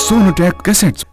Sonotech cassettes.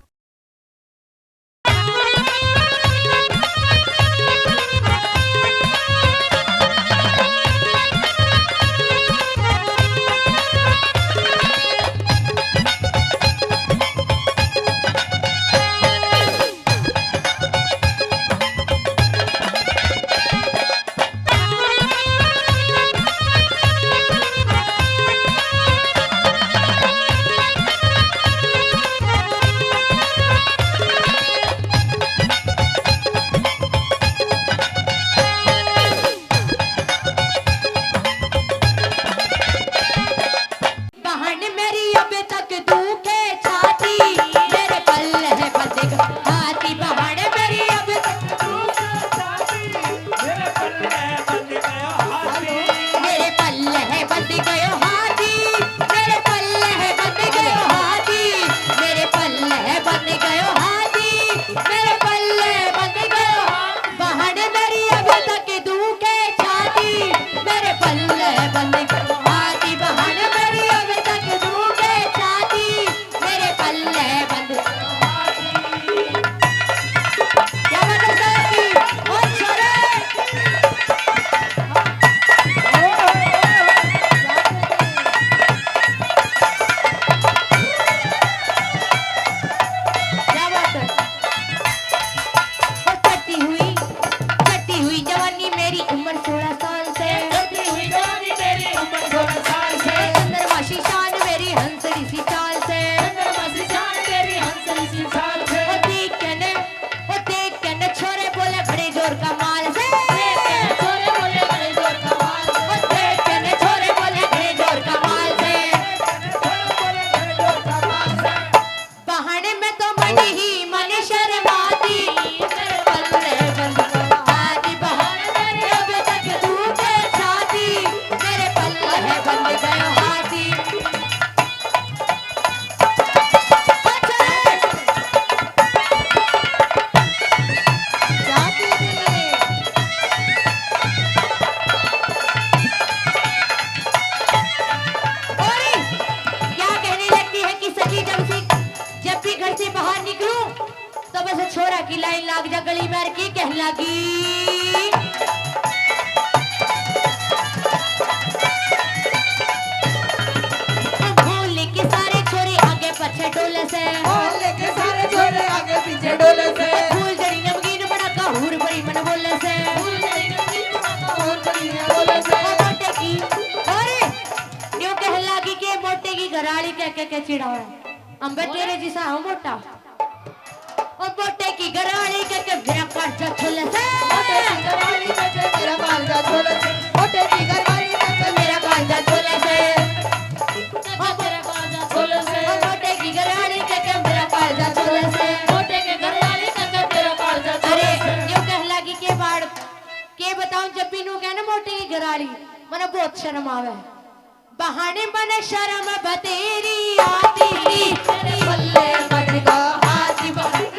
छोरा की line लाग जा गली मार की कह लगी भोले के सारे छोरे आगे पीछे डोले से भोले के सारे छोरे आगे पीछे डोले से फूल जड़ी नमकीन बड़ा का हूर बड़ी मन बोले से फूल जड़ी नमकीन बड़ा का हूर बड़ी मन बोले से मोटे की अरे न्यू कह लगी के मोटे की घराड़ी कह के चिढ़ावे हम तेरे जैसा हम मोटा और मोटे की घराड़ी के मेरा कांचा छोले से मोटे की घराड़ी के मेरा कांचा छोले से मोटे की घराड़ी के मेरा कांचा छोले से मेरा कांचा छोले से मोटे की घराड़ी के मेरा कांचा छोले से मोटे के घराड़ी के मेरा कांचा अरे यो कह लगी के बाड़ के बताऊं जब भी नु कहना मोटे की घराड़ी मने बहुत शर्म आवे बहाने मने शर्म बतेरी आती तेरे बल्ले मत गा हाथी बहाने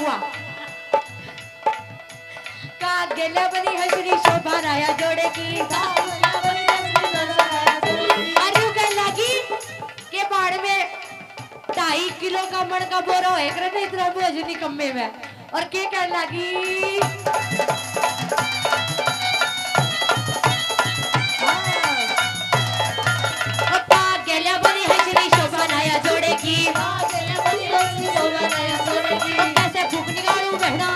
हुआ। का गेला बनी हसरी शोभा राया जोड़े की अरे कह लगी के बाड़ में 2.5 किलो का मन का बोरा होए करे नहीं इतना बोझ निकम्मे में और के कह लगी गेला बनी हसरी शोभा राया जोड़े की कैसे फूक निकालू बहना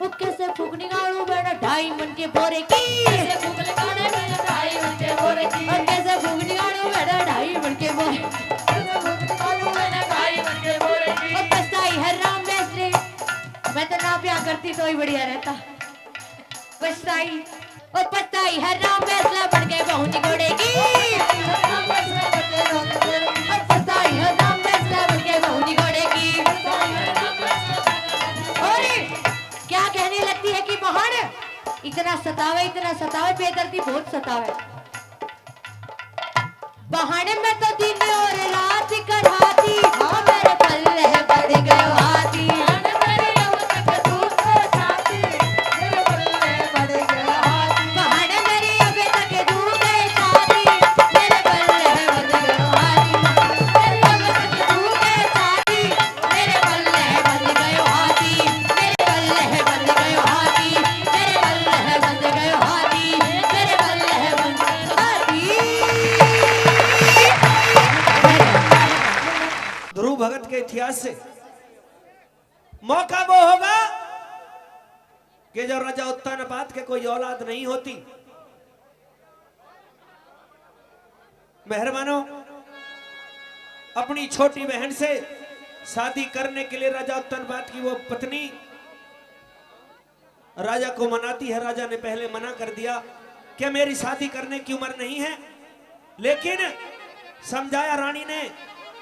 वो कैसे फूक निकालू बहना 2.5 मन के बोरे की कैसे फूक निकाले बहना 2.5 मन के बोरे की और कैसे फूक निकालू बहना 2.5 मन के बोरे कैसे फूक निकालू बहना 2.5 मन के बोरे की और पछताई है राम वैसे मैं तो ना प्यार करती तो ही बढ़िया रहता पछताई है राम वैसला बन गए बहू निगोड़े की पछताई है राम वैसला बन गए बहू निगोड़े की और क्या कहने लगती है कि पहाड़ इतना सतावे बेदर्दी बहुत सतावे बहाने में तो दिन और रात कराती मेरे पल्ले पड़ गए हाथी बहाने मेरी अबे तक दूर गए साथी मेरे पल्ले पड़ गए हाथी मेरे अबे तक दूर गए साथी मेरे पल्ले पड़ गए हाथी मेरे पल्ले पड़ गए हाथी मेरे पल्ले पड़ गए हाथी मेरे पल्ले पड़ गए हाथी। ध्रुव भगत के इतिहास से मौका वो होगा कि जब राजा उत्तानपाद के कोई औलाद नहीं होती। मेहरबानों, अपनी छोटी बहन से शादी करने के लिए राजा उत्तानपाद की वो पत्नी राजा को मनाती है। राजा ने पहले मना कर दिया कि मेरी शादी करने की उम्र नहीं है, लेकिन समझाया रानी ने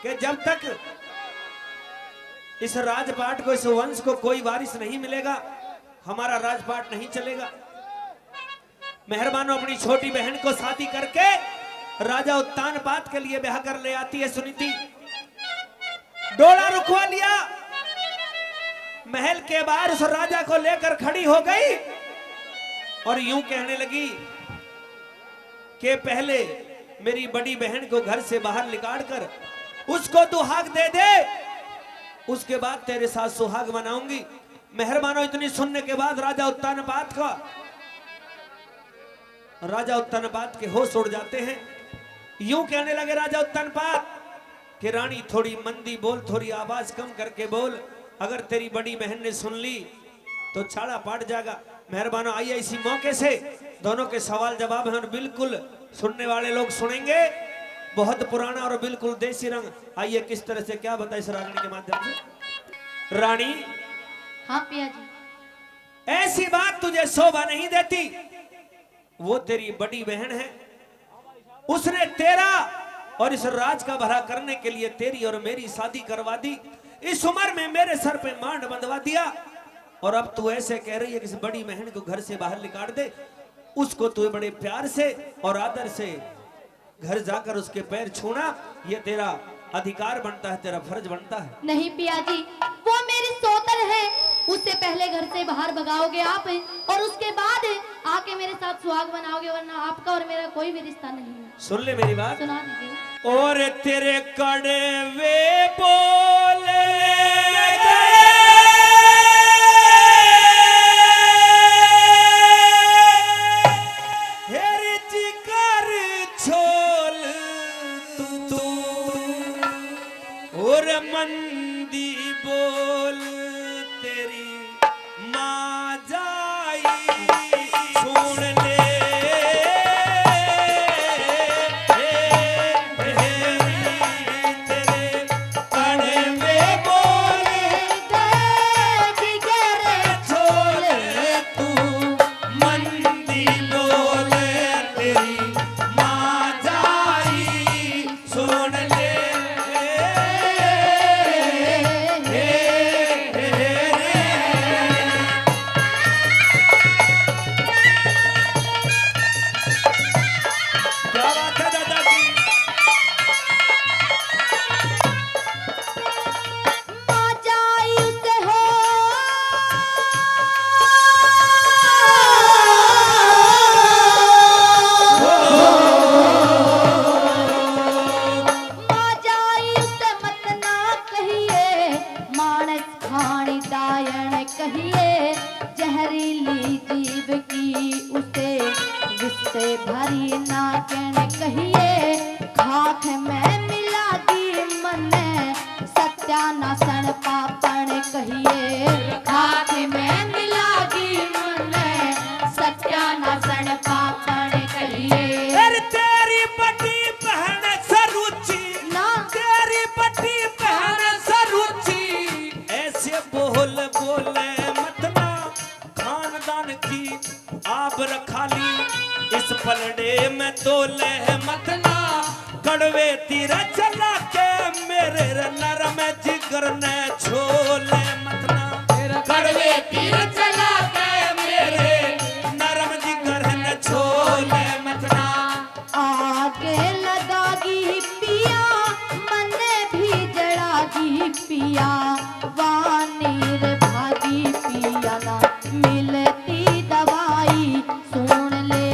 कि जब तक इस राजपाट को, इस वंश को कोई वारिस नहीं मिलेगा, हमारा राजपाट नहीं चलेगा। मेहरबानों, अपनी छोटी बहन को शादी करके राजा उत्तानपाद के लिए ब्याह कर ले आती है सुनीति। डोला रुकवा लिया, महल के बाहर उस राजा को लेकर खड़ी हो गई और यूं कहने लगी कि पहले मेरी बड़ी बहन को घर से बाहर निकाल कर उसको दुहाग दे दे, उसके बाद तेरे साथ सुहाग मनाऊंगी। मेहरबानों, इतनी सुनने के बाद राजा उत्तानपाद के होश उड़ जाते हैं। यूं कहने लगे राजा उत्तानपाद कि रानी थोड़ी मंदी बोल, थोड़ी आवाज कम करके बोल, अगर तेरी बड़ी बहन ने सुन ली तो छाड़ा पाट जाएगा। मेहरबानों, आइए इसी मौके से दोनों के सवाल जवाब हैं और बिल्कुल सुनने वाले लोग सुनेंगे। बहुत पुराना और बिल्कुल देसी रंग। आइए किस तरह से क्या बताए इस रागनी के माध्यम से। रानी, हाँ पिया जी, ऐसी बात तुझे शोभा नहीं देती। वो तेरी बड़ी बहन है, उसने तेरा और इस राज का भला करने के लिए तेरी और मेरी शादी करवा दी। इस उम्र में मेरे सर पे मांड बंधवा दिया और अब तू ऐसे कह रही है कि इस बड़ी बहन को घर से बाहर निकाल दे। उसको तू बड़े प्यार से और आदर से घर जाकर उसके पैर छूना, ये तेरा अधिकार बनता है, तेरा फर्ज बनता है। नहीं पिया जी, वो मेरी सोतन है, उससे पहले घर से बाहर भगाओगे आप और उसके बाद आके मेरे साथ सुहाग बनाओगे, वरना आपका और मेरा कोई भी रिश्ता नहीं है। सुन ले मेरी बात, सुना दीजिए। और तेरे कड़वे बोले मंदी बोल तेरी माँ जाई सुन ले तेरे कड़वे नारायण कहिए, जहरीली जीव की उसे विष से भरी नाकन कहिए, खाक में मिला दी मन सत्यानाशन पापन कहिए, खाक में मिला दी मन सत्यानाशन पापन कहिए। अरे तेरी बड़ी बहन सरुचि ना तेरी बड़ी बहन सरुचि ऐसे बोल बोले मत ना, खानदान की आब रखा ली इस पलड़े में तोले मत ना, कड़वे तीर चला के मेरे नरम जिगर ने छोले मत ना, कड़वे तीर चला के मेरे नरम जिगर ने छोले मत ना। आगे लगागी पिया, मन भी जड़ागी पिया, वानीर भागी पिया ना मिलती दवाई सुन ले।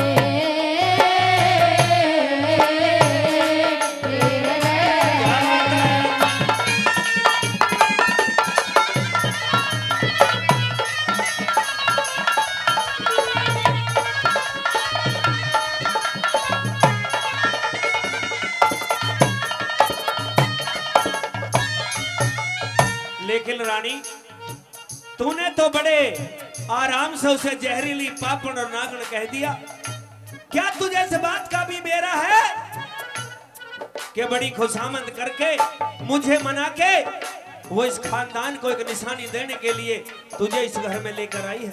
लेकिन रानी तूने तो बड़े आराम से उसे जहरीली पापड़ और नागण कह दिया, क्या तुझे इस बात का भी बेरा है कि बड़ी खुशामद करके मुझे मना के वो इस खानदान को एक निशानी देने के लिए तुझे इस घर में लेकर आई है?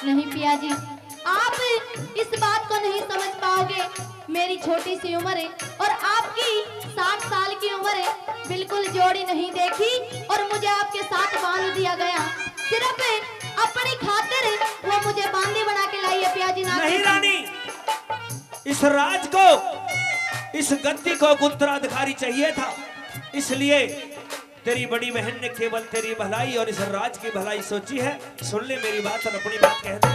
नहीं पिया जी, आप इस बात को नहीं समझ पाओगे। मेरी छोटी सी उम्र है और आपकी 60 साल की उम्र है, बिल्कुल जोड़ी नहीं देखी और मुझे आपके साथ बांध दिया गया। सिर्फ अपनी खातिर वो मुझे बांदी बना के लाई है पिया जी। नहीं रानी, इस राज को, इस गद्दी को उत्तराधिकारी चाहिए था, इसलिए तेरी बड़ी बहन ने केवल तेरी भलाई और इस राज की भलाई सोची है। सुन ले मेरी बात और अपनी बात कह दे।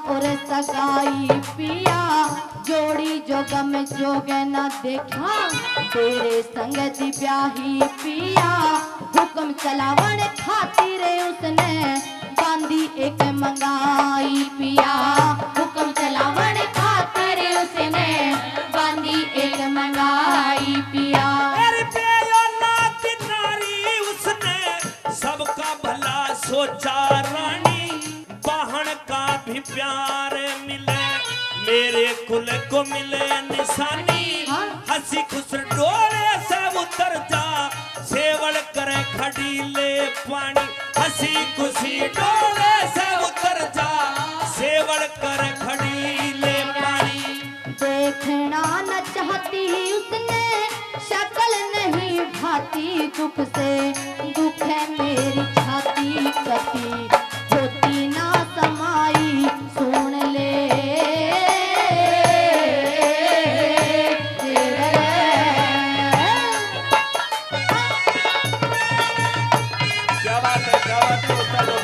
और सगाई पिया, जोड़ी जो गम जोग न देखा, तेरे संगत ब्याही पिया, हुक्म चलावन खातिर उसने बांधी एक मंगाई पिया, हुक्म चलावन खातिर उसने बांधी एक मंगाई पिया। उसने सबका भला सोचा रानी, बहन का भी प्यार मिले, मेरे कुल को मिले निशानी, हंसी खुश डोले से उतर जा, सेवल करे खड़ी ले पानी, हंसी खुशी डोले से उतर जा, सेवल करे खड़ी ले पानी। देखना न चाहती उसने, शक्ल नहीं भाती दुख से, दुख है मेरी छाती कटी, होती ना समाई सुन ले। क्या बात है, क्या बात है उस्ताद लोग।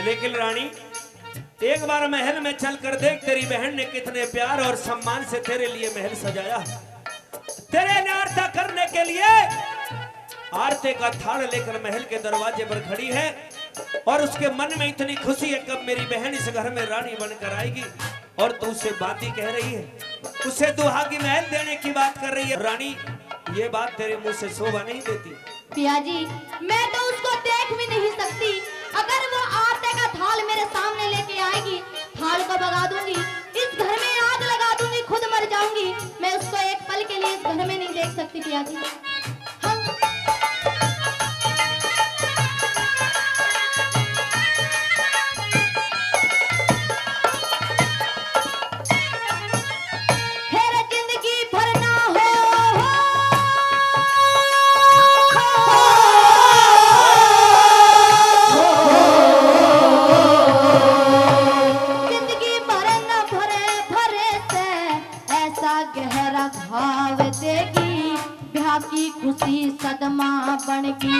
लेकिन रानी एक बार महल में चलकर देख, तेरी बहन ने कितने प्यार और सम्मान से तेरे लिए महल सजाया। तेरे नारता करने के लिए आरती का थाल लेकर महल के दरवाजे पर खड़ी है और उसके मन में इतनी खुशी है कब मेरी बहन इस घर में रानी बनकर आएगी, और तू उसे बातें कह रही है, उसे दुहागी महल देने की बात कर रही है। रानी ये बात तेरे मुंह से शोभा नहीं देती। पिया जी, मैं तो उसको देख भी नहीं सकती। अगर वो आटे का थाल मेरे सामने लेके आएगी, थाल को भगा दूंगी, इस घर में आग लगा दूंगी, खुद मर जाऊंगी। मैं उसको एक पल के लिए इस घर में नहीं देख सकती पिया जी। जिंदगी भर ना हो बाकी खुशी सदमा बनगी,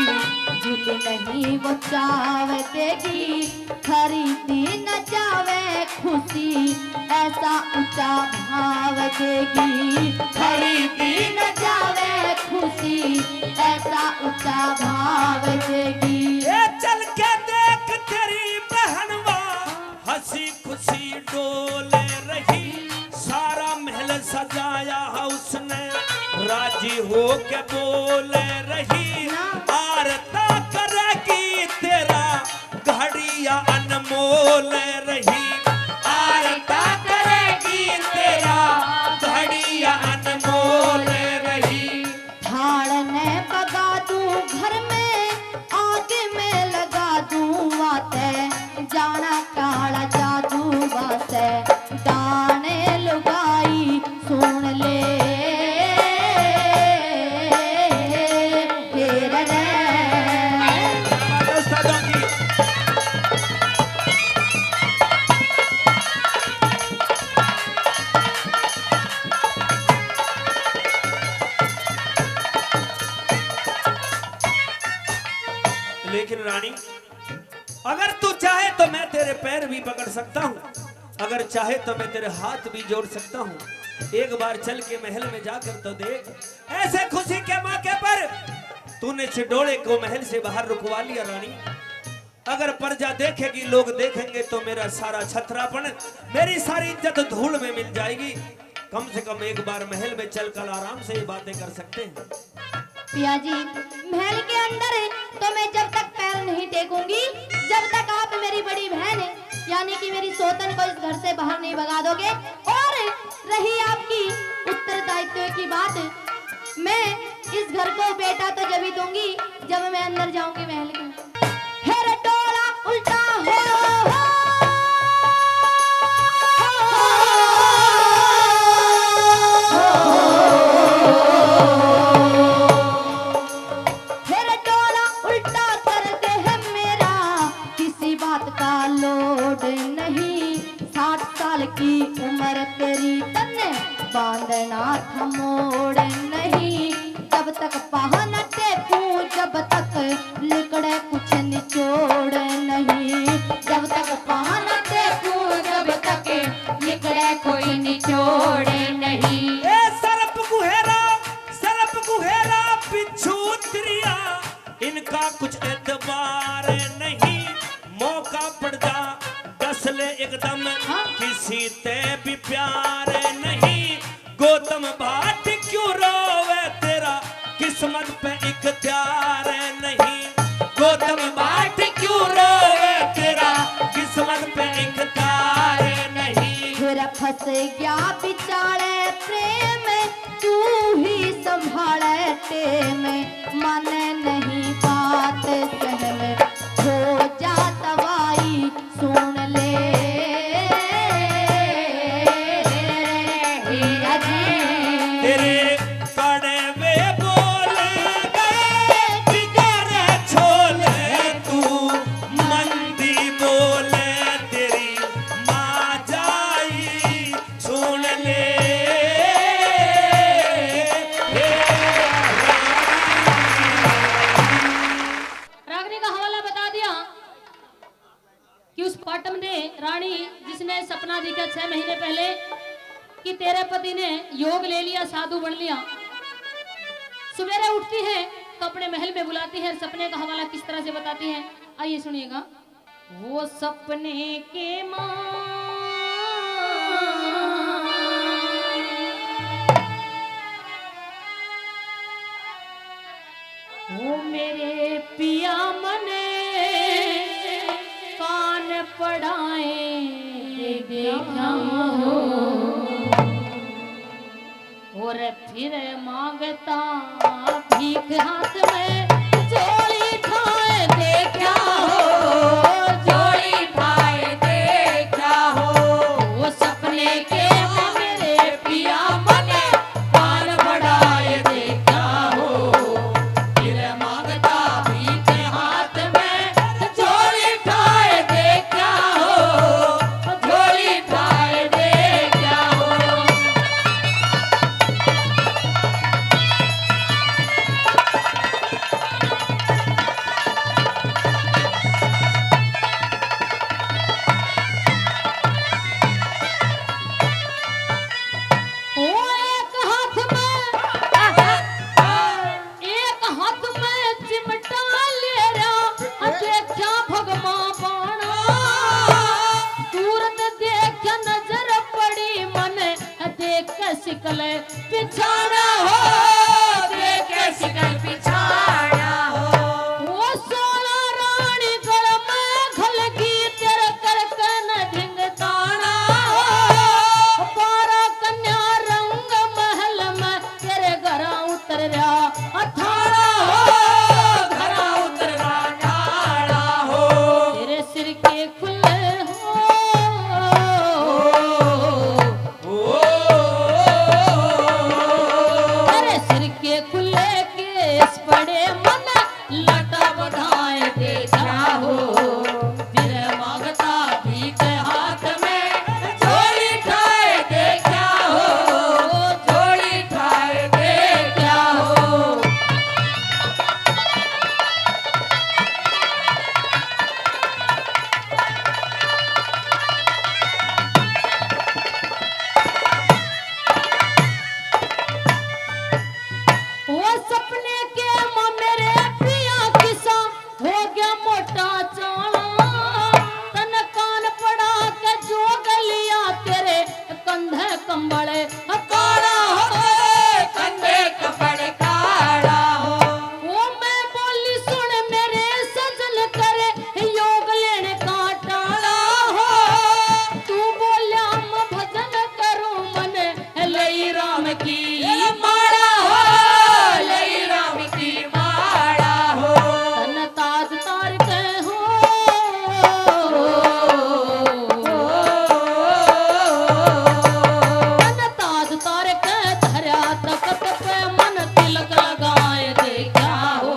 दिल नहीं वो चावे देगी, खरीदी न जावे खुशी ऐसा ऊंचा भाव देगी, खरीदी न जावे खुशी ऐसा ऊंचा भाव देगी। ये चल के देख तेरी बहनवा हंसी खुशी डोले रही, सारा महल सजाया है उसने राजी हो के बोले रही, आरता करेगी तेरा घड़िया अनमोल रही, आरता करेगी तेरा घड़िया अनमोल रही। झाड़ ने बगा दूं घर में, आग में लगा दूं वाते, जाना काला जादू वाते, दाने लुगाई सुन ले तेरे रे। लेकिन रानी अगर तू चाहे तो मैं तेरे पैर भी पकड़ सकता हूँ, अगर चाहे तो मैं तेरे हाथ भी जोड़ सकता हूँ, एक बार चल के महल में जाकर तो देख। ऐसे खुशी के मौके पर तूने छिडोले को महल से बाहर रुकवा लिया रानी, अगर प्रजा देखेगी लोग देखेंगे तो मेरा सारा छतरापन मेरी सारी इज्जत धूल में मिल जाएगी। कम से कम एक बार महल में चलकर आराम से ही बातें कर सकते हैं। पिया जी महल के अंदर तो मैं जब तक पैर नहीं टेकूंगी, जब तक आप मेरी बड़ी बहन यानी कि मेरी सोतन को इस घर से बाहर नहीं भगा दोगे। और रही आपकी उत्तरदायित्व की बात, मैं इस घर को बेटा तो जब ही दूंगी जब मैं अंदर जाऊंगी महल के। फिर डोला उल्टा हो लोड नहीं, 60 साल की उम्र तेरी तन्ने बांधना थमोड़ नहीं, जब तक पहन टेकूं जब तक लिकड़े कुछ निचोड़ नहीं, जब तक पहन टेकूं जब तक लिकड़े कोई निचोड़ नहीं। ए सरप गुहेरा बिच्छू त्रिया इनका कुछ एतबार नहीं, मौका पड़ जा दस ले एकदम किसी ते भी प्यार नहीं, गौतम भाट क्यों रोवे तेरा किस्मत पे इख्तियार नहीं, गौतम भाट क्यों रोवे तेरा किस्मत पे इख्तियार नहीं। फिर फंस गया बिचारे प्रेम तू ही संभाले टेम, मन नहीं बात सहन हो जा दवाई सुन ले हीरा जी। तेरे कड़वे बोले गए बिगड़े छोले, तू मंदी बोले तेरी माँ जाई सुन ले। रागनी का हवाला बता दिया कि उस पाटम ने रानी जिसने सपना देखा 6 महीने पहले कि तेरे पति ने योग ले लिया, साधु बन लिया, सवेरे उठती है तो अपने महल में बुलाती है, सपने का हवाला किस तरह से बताती है आइए सुनिएगा। वो सपने के मां वो मेरे पिया मने कान पढ़ाए देखा हो, और फिर मांगता भीख हाथ में जोड़ी ठाए देखा हो, जोड़ी ठाए देखा हो। वो सपने के मेरे पिया मने कान पढ़ाए देखा हो, फिर मांगता भीख हाथ में जोड़ी ठाए देखा हो, जोड़ी ठाए देखा हो। शिकल पिछाड़ा हो देखे शिकल पिछाड़ा हो वो सोना रानी गल में खलगी तेरे कर कन ढिंगताना हो पारा कन्या रंग महल में तेरे घर उतर रहा अठाड़ा हो घर उतर रहा हो तेरे सिर के खुले तेरे सिर के खुले केस पड़े मन लटा बढ़ाए देखा हो फिर मांगता भीख हाथ में झोली ठाए देखा हो झोली ठाए देखा हो वो सपने के मां मेरे प्रिया किसा हो गया मोटा चाला तन कान पड़ा के जोग लिया तेरे कंधे कंबड़े काड़ा हो कंधे कपड़े काड़ा हो वो मैं बोली सुन मेरे सजन करे योग लेने का टाला हो तू बोल्या मैं भजन करूं मन लई राम की माड़ा हो लई राम की माड़ा हो तन ताज तार के हो तन ताज तार के धरा तकत पे मन तिलक लगाए देखा हो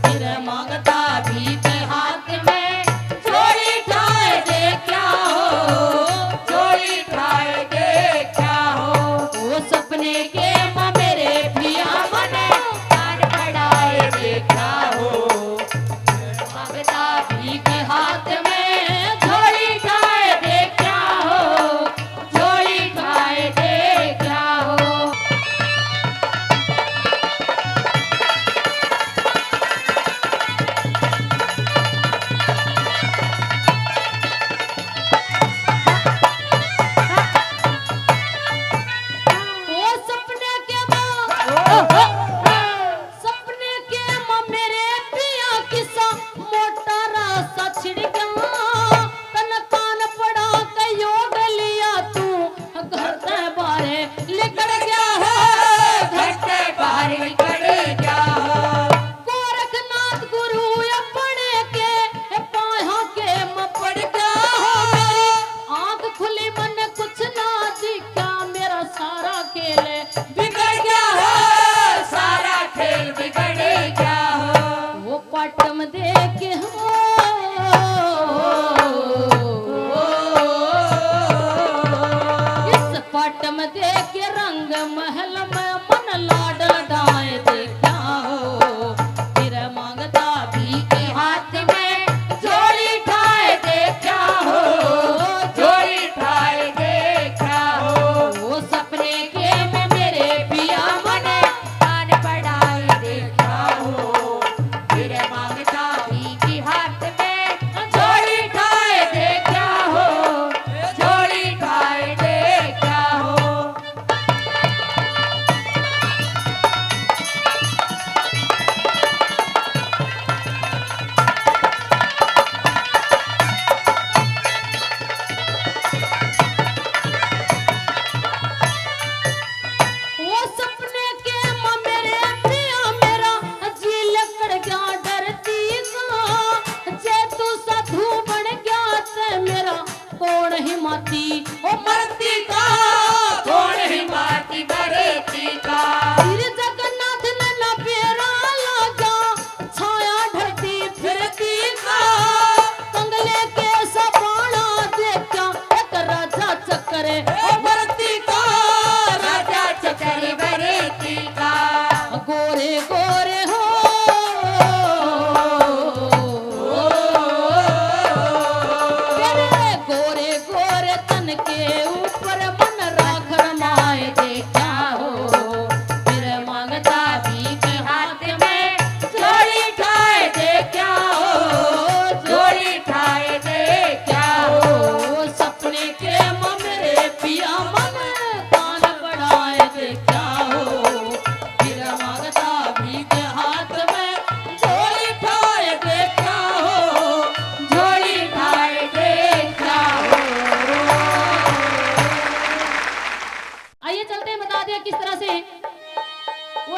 फिर मांगता भीख हाथ में झोली ठाए देखा हो झोली ठाए देखा हो वो सपने के मां मेरे प्रिया मने कान बढ़ाए देखा हो मांगता भीख हाथ में झोली ठाए देखा हो झोली ठाए देखा हो वो सपने के सपने के मां मेरे प्रिया किसा मोटा रास्ता छिड़ गया तन कान पड़ा के योग लिया तू घर ते बारे निकल गया है घर ते बाहर निकल गया है गोरखनाथ गुरु अपने के पाया के मैं पड़ गया हो मेरी आंख खुली मन कुछ ना दिखा मेरा सारा खेल बिगड़ गया हो सारा खेल बिगड़ गया हो वो पाटम देख के हो इस पाटम देख के रंग महल में मन लाड लडाए देखा हो फिर मांगता भीख हाथ में झोली ठाए देखा हो झोली ठाए देखा हो वो सपने के में मेरे पिया मने कान बढ़ाए देखा हो फिर मांगता भीख हाथ में झोली ठाए देखा हो झोली ठाए देखा हो वो सपने के मां मेरे प्रिया मेरा जी लकड़ गया डरती का जे तू साधु बन गया ते मेरा कौन ही माती ओ मरती का कौन ही माती मरती का फिर जगन्नाथ ने ना पेरा लगा छाया ढलती फिरती का कंगले के सपाना देखा एक राजा चक्कर ओ मरती का राजा चक्कर भरती का गोरे गोरे हो तेरे गोरे गोरे तन के ऊपर मन राख रमाए देखा हो फिर मांगता भीख हाथ में झोली ठाए देखा हो झोली ठाए देखा हो सपने के मां मेरे पिया मन कान बढ़ाए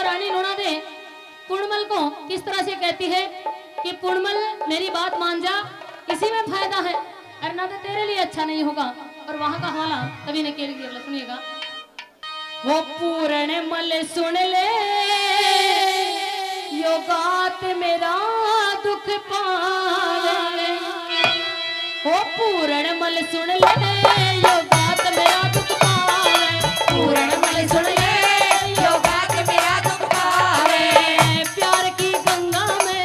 रानी नूना दे पूर्णमल को किस तरह से कहती है कि पूर्णमल मेरी बात मान जा, इसी में फायदा है, अरना तो तेरे लिए अच्छा नहीं होगा। और वहां का हवाला कभी ने के लिए सुनिएगा। वो पूर्णमल सुन ले यो बात मेरा दुख पावे, वो पूर्णमल सुन ले यो बात मेरा दुख पावे, पूर्णमल सुन ले यो बात मेरा दुख पावे। प्यार की गंगा में,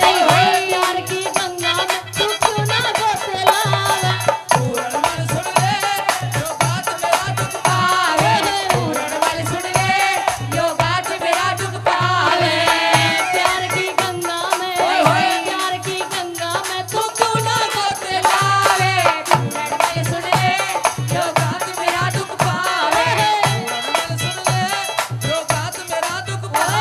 प्यार की गंगा में तू क्यों ना गोते लावे, पूर्णमल सुन ले जो बात मेरा दुख पावे, पूर्णमल सुन ले यो बात मेरा दुख पावे। प्यार की गंगा में, प्यार की गंगा में तू क्यों ना गोते पावे, पूर्णमल सुन ले यो बात मेरा दुख पावे। पूर्णमल सुन ले जो बात मेरा दुख पावे।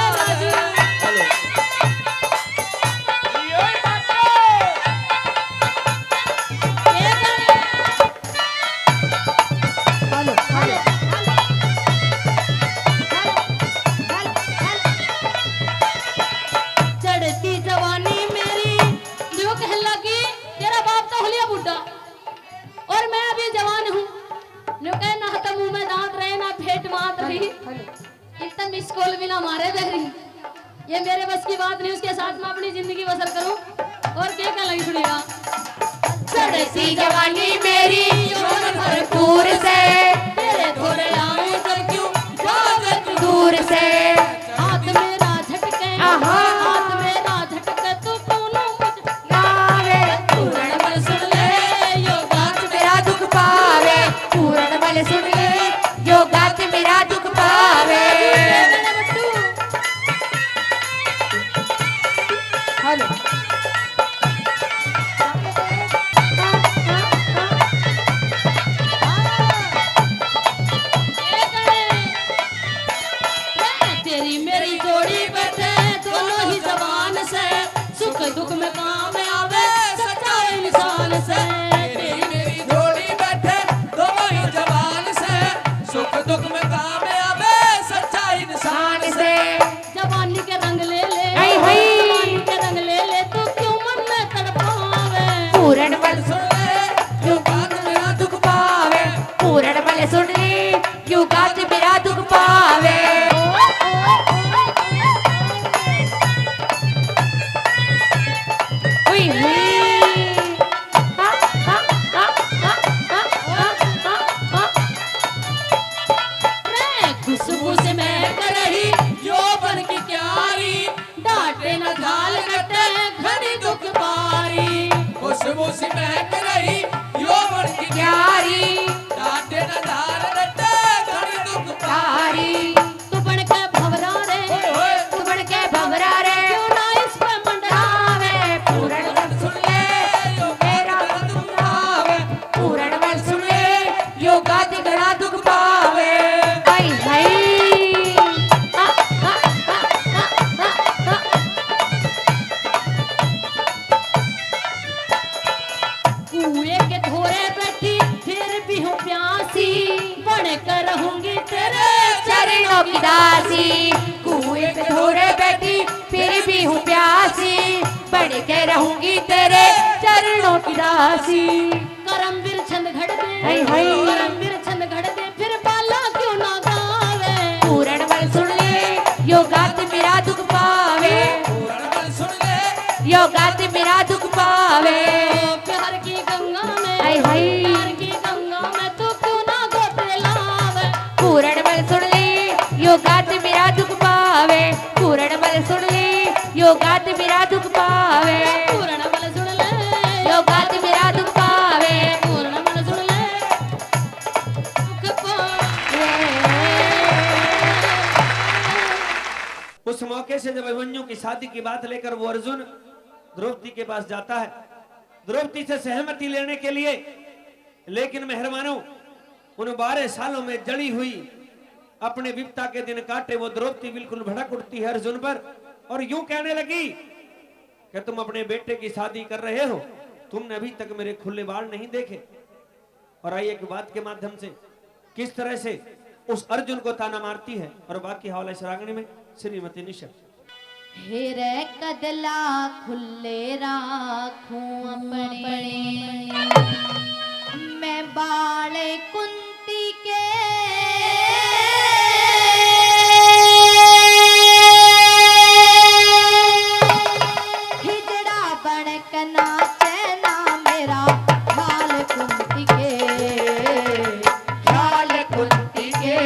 हेलो हेलो हेलो चढ़ती जवानी मेरी जो कहने लगी तेरा बाप तो होलिया बुड्ढा और मैं अभी जवान हूँ, जो कहे ना तो मुंह में दांत रहे ना फेंट मात रही, इतना मिस कॉल भी ना मारे बहरी, ये मेरे बस की बात नहीं, उसके साथ मैं अपनी जिंदगी बसर करूं। और क्या लगी सुनिएगा। चढ़ती जवानी मेरी यौवन भरपूर से, तेरे थोड़े आऊं जब क्यों स्वागत दूर से। हाथ मेरा झटके, हाथ मेरा झटके तू दोनों मुझ गावे, पूर्णमल सुन ले यो बात मेरा दुख पावे, पूर्णमल सुन ले यो बात मेरा दुख पावे। हेलो तेरी मेरी जोड़ी बैठे दोनों ही जवान से, सुख दुख में काम आवे सच्चा इंसान से। तेरी मेरी जोड़ी बैठे दोनों ही जवान से, सुख दुख में काम आवे सच्चा इंसान से। जवानी के रंग ले ले, हाय हाय। जवानी के रंग ले ले तू क्यों मन में तड़पावे, पूर्णमल सुन ले जो बात मेरा दुख पावे, पूर्णमल सुन ले यो बात मेरा दुख पावे। हुई हुई हा हा हा हा हा हा। मैं खुशबू से महक रही यौवन की क्यारी, डांटे न घाल कटे घड़ी दुख पारी, खुशबू सी महक रही यौवन की प्यारी डांटे न धार रटे घड़ी दुख प्यारी तू बन के भवरा रे, तू बन के भवरा रे क्यों ना इस पे मंडरावे, पूर्णमल सुन ले यो मेरा दुख पावे, पूर्णमल सुन ले यो गात मेरा दुख पावे। हाय हाय हा हा हा हा हा। कुएं के धोरे बैठी फिर भी हूँ प्यासी, बन कर रहूंगी तेरे चरणों की दासी, कुएं पे धोरे बैठी फिर भी हूँ प्यासी, बन के रहूंगी तेरे चरणों की दासी। करमवीर छंद घड़ दे, हाय हाय। करमवीर छंद घड़ दे फिर बाला क्यों ना गावे, पूर्णमल सुन ले यो गात मेरा दुख पावे, पूर्णमल सुन ले यो गात मेरा दुख पावे। प्यार की गंगा में, हाय हाय। प्यार की गंगा में तू क्यों ना गोते लावे, पूर्णमल सुन ले यो गात मेरा दुख पावे, पूर्णमल सुन ले यो गात मेरा दुख पावे, पूर्णमल सुन ले यो गात मेरा दुख पावे। पूर्णमल सुन ले दुख पावे। उस मौके से जब अभिमन्यु की शादी की बात लेकर वो अर्जुन द्रौपदी के पास जाता है, द्रौपदी से सहमति लेने के लिए, लेकिन मेहरबानों उन 12 सालों में जड़ी हुई अपने विपता के दिन काटे वो द्रौपदी बिल्कुल भड़क उठती है अर्जुन पर और यूं कहने लगी कि तुम अपने बेटे की शादी कर रहे हो, तुमने अभी तक मेरे खुले बाल नहीं देखे। और आइए एक बात के माध्यम से किस तरह से उस अर्जुन को ताना मारती है और बाकी हवाला शरांगणी में श्रीमती निशा। हेरे कदला खुले राखूं अपने, मैं बाले कुंती के हिजड़ा बन के नाचे ना मेरा ख्याल कुंती के, ख्याल कुंती के।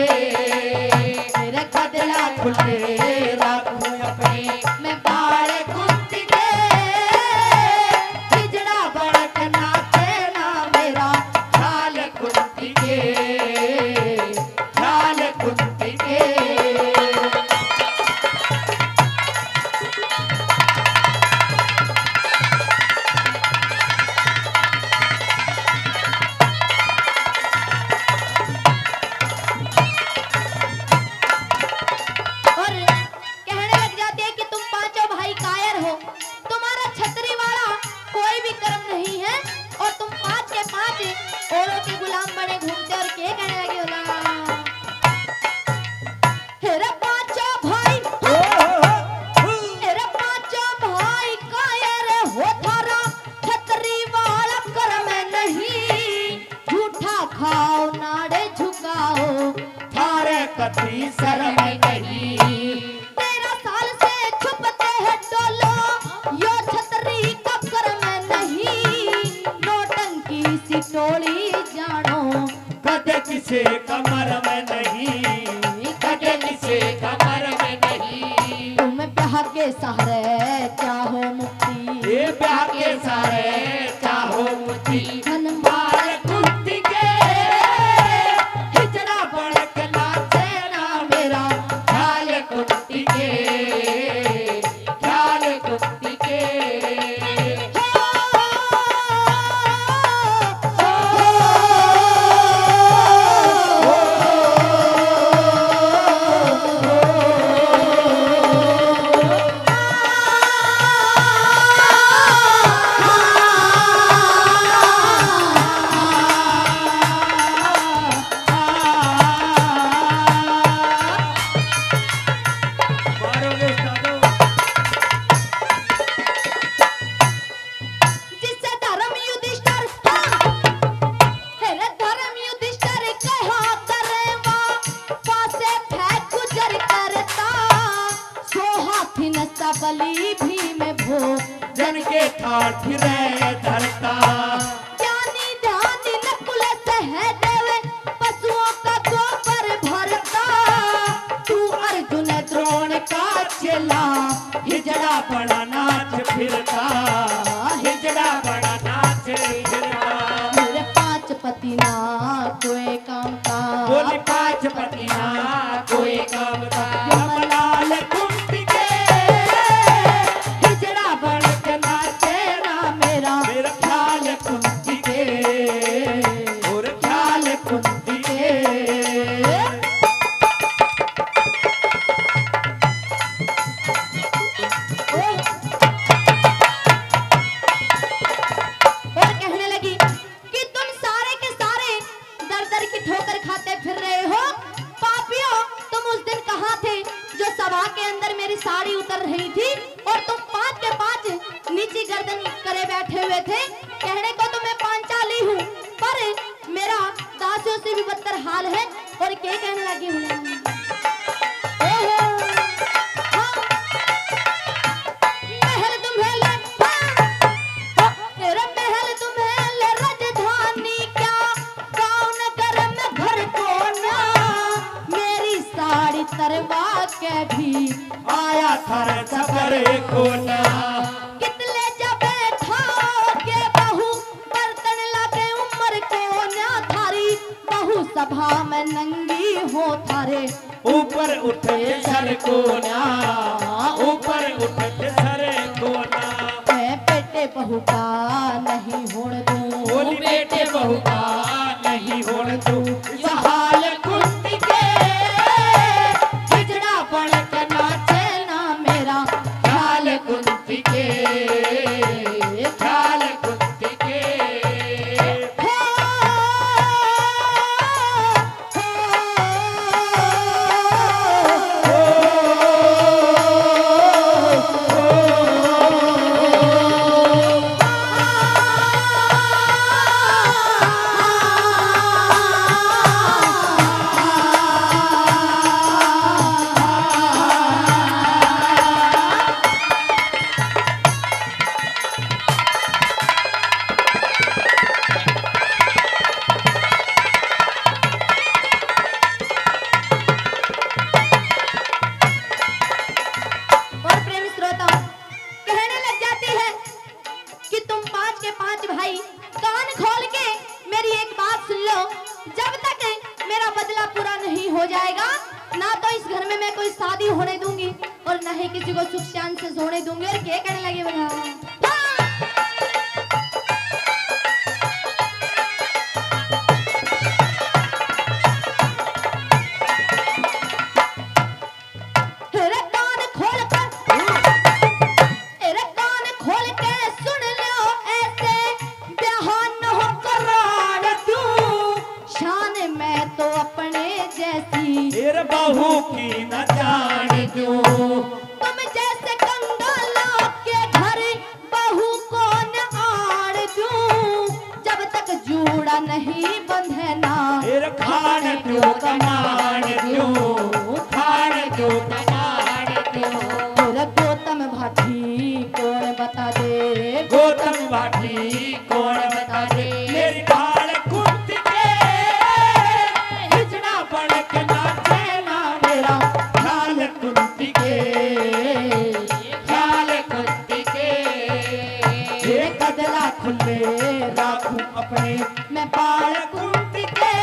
हेरे कदला खुले राखूं अपने, मैं बाले कुंती के हिजड़ा बन के नाचे ना मेरा ख्याल कुंती के, ख्याल कुंती के। और कहने लग जाती है कि तुम पांचों भाई कायर हो, तुम्हारा छतरी वाला कोई भी कर्म नहीं है और तुम पांच के पांच औरों के गुलाम बने घूमते। और क्या कहने लगी होला, हेरे पांचों भाई, हेरे पांचों भाई कायर हो, थारा छतरी वाला कर्म नहीं। झूठा खाओ नाड़े झुकाओ, थारे कतरी शर्म नहीं। 13 साल से छुपते हैं डोलो, यो छतरी का कर्म नहीं। नौटंकी सी टोली जानो, कदे किसे कमर में नहीं, कदे किसे कमर में नहीं। तुम ब्याह के सहारे चाहो मुक्ति, ये ब्याह के सारे चाहो मुझी। धन बाल कुंती के हिजड़ा बन के नाचे ना मेरा ख्याल कुंती के, ख्याल कुंती के। मारोगे उस्तादो। जिससे धर्म युधिष्ठिर, हेरे धर्म युधिष्ठिर कहा करेवा, पासे फेंक गुजर करता। सो हाथी नसा बलि भीम भो, जन के ठाठ रे धरता। ज्ञानी ध्यानी नकुल सहदेव, पशुओं का गोबर भरता। तू अर्जुन द्रोण का चेला, हिजड़ा बड़ा नाच फिरता, हिजड़ा बड़ा नाच फिरता। मेरे 5 पति ना कोई काम का, बोली पांच पतिना कोई काम का। यमलाल कुंती के हिजड़ा बन के नाचे ना मेरा, मेरा ख्याल कुंती के, और ख्याल कुंती के। और कहने लगी कि तुम सारे के सारे दर दर की ठोकर खाते फिर रहे हो। पापियों, तुम उस दिन कहाँ थे जो सभा के अंदर मेरी साड़ी उतर रही थी और तुम 5 के 5 नीची गर्दन करे बैठे हुए थे। कहने को तो मैं पांचाली हूँ, पर मेरा दासियों से भी बदतर हाल है। और क्या कहने लगी हूँ, ओहो, हाँ, महल तुम्हें तेरा महल तुम्हें ले राजधानी क्या, गाँव नगर में घर को ना। मेरी साड़ी तरवा के भी आया थर सफर कोना। कितले जब बैठा के बहू, बर्तन लाके उम्र को ना। थारी बहू सभा में नंगी हो, थारे ऊपर उठे सर कोना, ऊपर उठे सर कोना। मैं बेटे बहू का नहीं होड़ दूं, बोली बेटे बहू का नहीं होड़ तू। सहाल कुंती के हिजड़ा बन के नाचे ना मेरा, ख्याल कुंती के, ख्याल कुंती के। हो, भाई कान खोल के मेरी एक बात सुन लो, जब तक मेरा बदला पूरा नहीं हो जाएगा ना तो इस घर में मैं कोई शादी होने दूंगी और ना ही किसी को सुख शांति से सोने दूंगी। और क्या करने लगे बता? बहू की न जान दूं, तुम जैसे कंगालों के घर बहू को न आड़ दूं, जब तक जूड़ा नहीं बंधे ना फिर खान दूं कमान दूं, खान दूं कमान दूं। तेरा गौतम भाटी कौन बता दे, गौतम भाटी कौन बता दे, मेरी ढाल कुर्त के हिजड़ा बन के नाचे ना मेरा ख्याल कुर्ती के, ख्याल कुर्ती के। ये कदला खुले राखूं अपने मैं बाल कुर्ती के,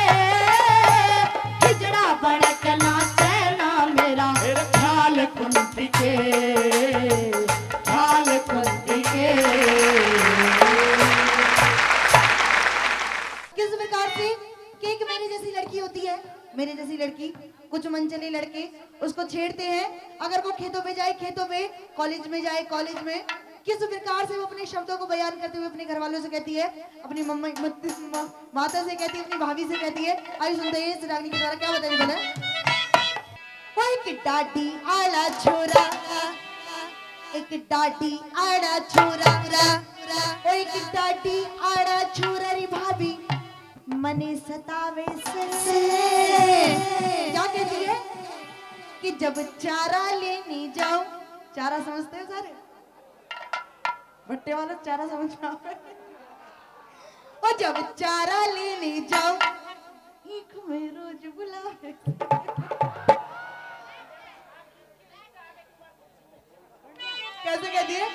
हिजड़ा बन के नाचे ना मेरा मेरा ख्याल कुर्ती के, ख्याल कुर्ती के। किस प्रकार से कि एक मेरे जैसी लड़की होती है, मेरे जैसी लड़की, कुछ मनचले लड़के उसको छेड़ते हैं, अगर वो खेतों पे जाए खेतों पे, कॉलेज में जाए कॉलेज में, किस प्रकार से वो अपने शब्दों को बयान करते हुए अपने घर वालों से कहती है, अपनी माता से कहती है, अपनी भाभी से कहती है। आइए सुनते हैं इस रागनी के द्वारा क्या बताइए बोले। एक डाडी आड़ा छोरा, एक डाडी आड़ा छोरा, ओ एक डाडी आड़ा छोरा री भाभी मने सतावे से। क्या कहती है कि जब चारा लेने जाओ, चारा समझते हो सारे भट्टे वाला चारा समझ में आवे, और जब चारा लेने जाओ ईख में रोज बुलावे। कैसे कहती है?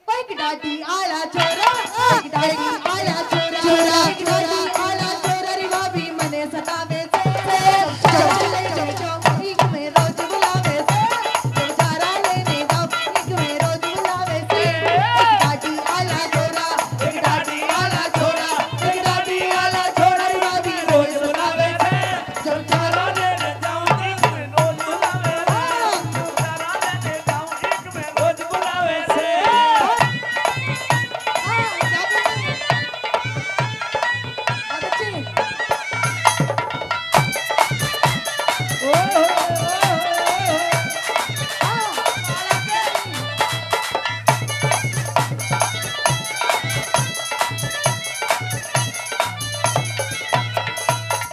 एक डाटी आला छोरा, एक डाटी आला छोरा, एक डाटी आला छोरा री भाभी मने सतावे से। चले जाओ ईख में रोज बुलावे से, जब चारा लेने जाओ ईख में रोज बुलावे से। एक डाटी आला छोरा, एक डाटी आला छोरा, एक डाटी आला छोरा री भाभी रोज बुलावे से, जब चारा लेने जाऊं एक में रोज बुलावे से, चारा लेने जाऊं एक में रोज बुलावे से।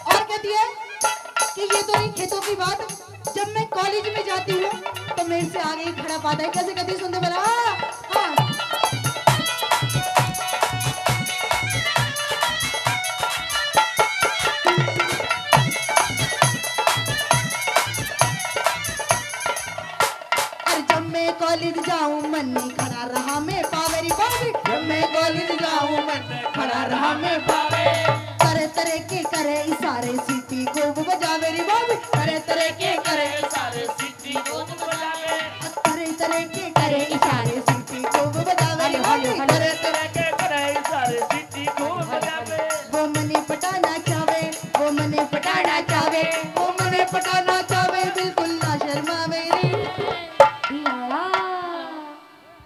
और कहती है कि ये तो नहीं खेतों की बात, जब मैं कॉलेज में जाती हूँ तो मेरे से आगे ही खड़ा पाता है। कैसे कहती है सुनते बोला। अरे जब मैं कॉलेज जाऊँ मन नहीं खड़ा रहा मैं पावेरी पावे, जब मैं कॉलेज जाऊँ मन खड़ा रहा मैं पावे। तरह तरह के करे इशारे सीटी खूब बजावे री बाबी, तरह तरह के करे सारे सिटी खूब बजावे, तरह तरह के करे इशारे सीटी खूब बजावे री बाबी, तरह तरह के करे सारे सिटी खूब बजावे। वो मने पटाना चावे, वो मने पटाना चावे, वो मने पटाना चावे, बिल्कुल ना शर्मावे रे लाला।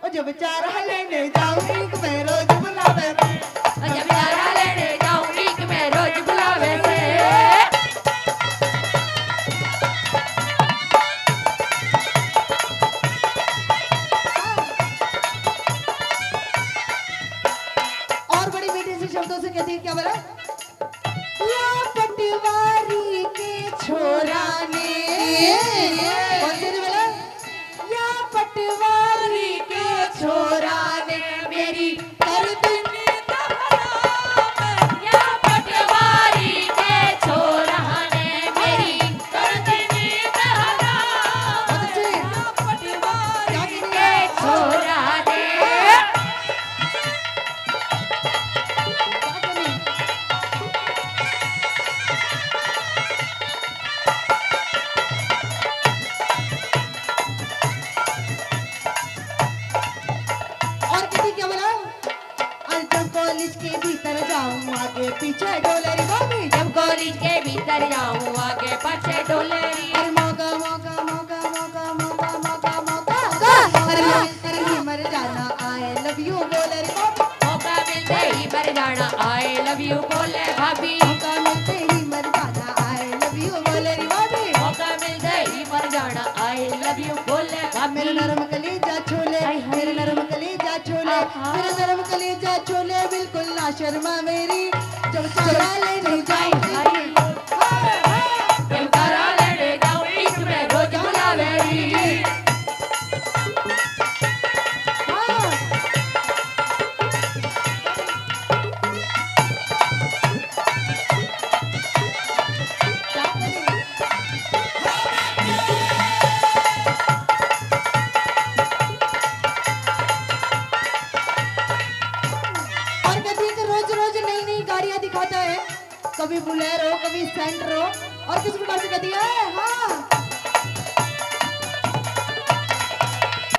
ओ जब चारा लेने जाऊं एक में रोज बुलावे रे, जब चारा लेने जाऊं ईख में रोज बुलावे से। और बड़ी मीठी से शब्दों से कहती है, क्या बोला? या पटवारी के छोरा ने, कौन सी ने बोला? या पटवारी के छोरा ने मेरी कर दुनिया जाना आई लव यू बोले रे बाबी मौका मिलते ही मर जाना आई लव यू बोले भाभी मौका मिलते ही मर जाना आई लव यू बोले रे बाबी मौका मिलते ही मर जाना आई लव यू बोले भाभी मेरे नरम कलेजा छोले हाय हाय। मेरे नरम कलेजा छोले आहा। मेरे नरम कलेजा छोले बिल्कुल ना शर्मा मेरी जब चला लेने जाऊंगी जब तारा लेने जाऊं इश्क में रोज बुलावेगी हाँ। क्या करें? और कभी तो रोज रोज नई नई गाड़ियां दिखाता है कभी बुलेरो कभी सेंट्रो और किस प्रकार से कहती है हाँ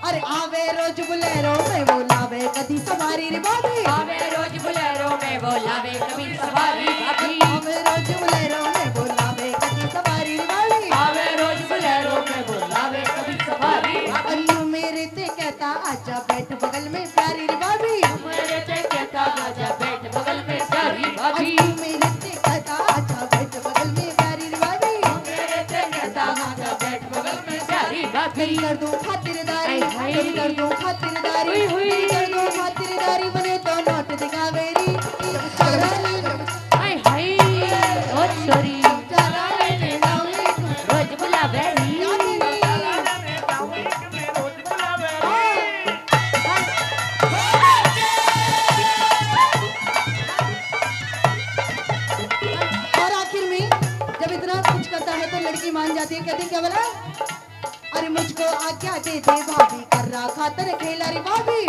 अरे आवे रोज बुलेरो में वो लावे कदी सवारी रे बाबी आवे रोज बुलेरो में वो लावे कभी सवारी भाभी आवे रोज बुलेरो में वो लावे कदी सवारी रे बाबी आवे रोज बुलेरो में वो लावे कभी सवारी भाभी अन्नू मेरे ते कहता आजा बैठ बगल में प्यारी रे बाबी मेरे से कहता आजा बैठ बगल में प्यारी भाभी अन्नू मेरे ते कहता आजा बैठ बगल में प्यारी रे बाबी मेरे से कहता आजा बैठ बगल में प्यारी भाभी तेरी कर दूं खातिरदारी हाय हाय। तेरी कर दूं खातिरदारी हुई हुई। तेरी कर दूं खातिरदारी बने तो नोट दिखा मेरी चला हाय हाय ओ छोरी चला लेने जाऊंगी रोज बुलावेगी और आखिर में जब इतना कुछ करता है तो लड़की मान जाती है कहती है, क्या बोला अरे मुझको आज्ञा दे दे भाभी कर रहा खातर खेला रे भाभी